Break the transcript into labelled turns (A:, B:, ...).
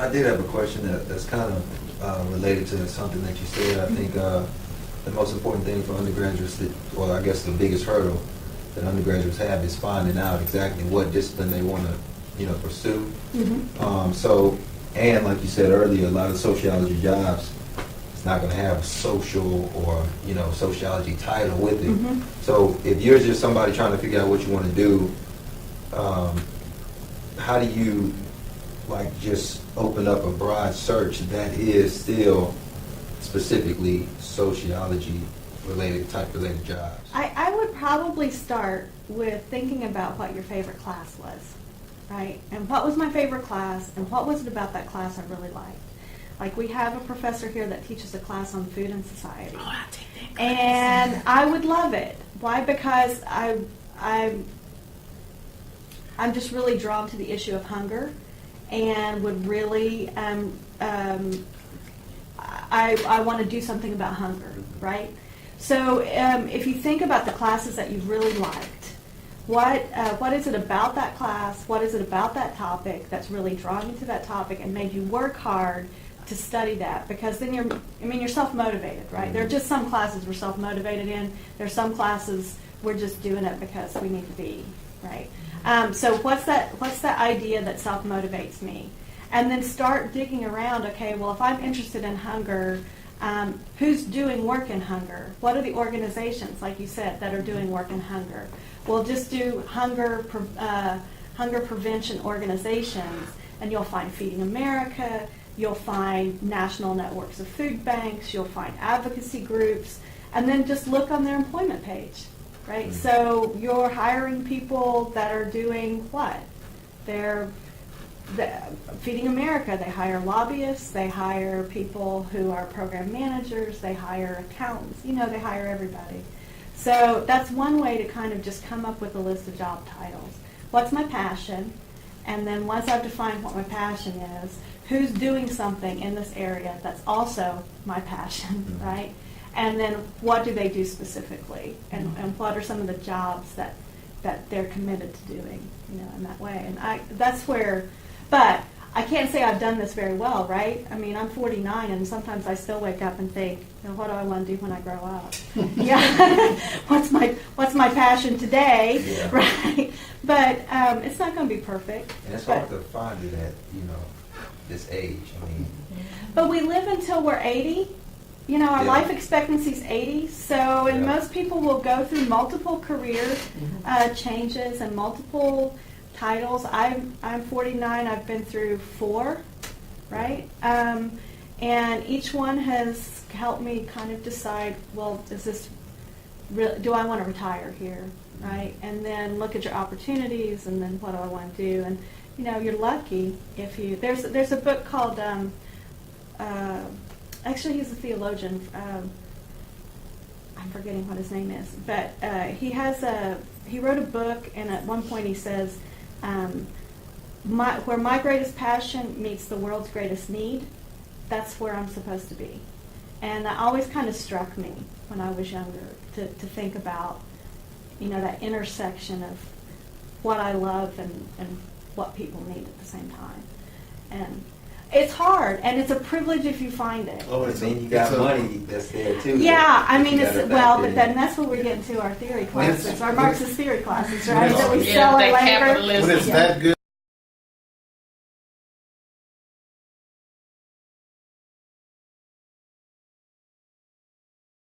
A: I did have a question that's kind of related to something that you said. I think the most important thing for undergraduates, or I guess the biggest hurdle that undergraduates have, is finding out exactly what discipline they want to, pursue. Mm-hmm. And like you said earlier, a lot of sociology jobs, it's not going to have a social or sociology title with it. Mm-hmm. So if you're just somebody trying to figure out what you want to do, how do you just open up a broad search that is still specifically sociology related jobs?
B: I would probably start with thinking about what your favorite class was, right? And what was my favorite class, and what was it about that class I really liked? Like, we have a professor here that teaches a class on food and society. Oh, I take that class. And I would love it. Why? Because I'm just really drawn to the issue of hunger, and would really I want to do something about hunger, right? So if you think about the classes that you really liked, what is it about that class? What is it about that topic that's really drawn you to that topic and made you work hard to study that? Because then you're self-motivated, right? There are just some classes we're self-motivated in. There's some classes we're just doing it because we need to be, right? So what's that idea that self-motivates me? And then start digging around, okay, well, if I'm interested in hunger, who's doing work in hunger? What are the organizations, like you said, that are doing work in hunger? We'll just do hunger prevention organizations, and you'll find Feeding America, you'll find national networks of food banks, you'll find advocacy groups, and then just look on their employment page, right? Mm-hmm. So you're hiring people that are doing what? Feeding America, they hire lobbyists, they hire people who are program managers, they hire accountants, they hire everybody. So that's one way to kind of just come up with a list of job titles. What's my passion? And then once I've defined what my passion is, who's doing something in this area that's also my passion, right? And then what do they do specifically? And what are some of the jobs that they're committed to doing, in that way? And that's where, but I can't say I've done this very well, right? I mean, I'm 49, and sometimes I still wake up and think, what do I want to do when I grow up? Yeah, what's my passion today, yeah. Right? But it's not going to be perfect.
A: And it's hard to find it at this age.
B: But we live until we're 80. Our life expectancy is 80. So, and most people will go through multiple career changes and multiple titles. I'm 49. I've been through 4, right? And each one has helped me kind of decide, well, is this do I want to retire here, right? And then look at your opportunities, and then what do I want to do? And you're lucky if you. There's a book called. Actually, he's a theologian. I'm forgetting what his name is, but he wrote a book, and at one point he says, where my greatest passion meets the world's greatest need, that's where I'm supposed to be. And that always kind of struck me when I was younger, to think about, that intersection of what I love and what people need at the same time. And it's hard, and it's a privilege if you find it.
A: Oh, and then you got money that's there too.
B: Yeah, I mean, but then that's when we get into our theory classes, our Marxist theory classes, right? That we sell our labor.
C: When it's that good.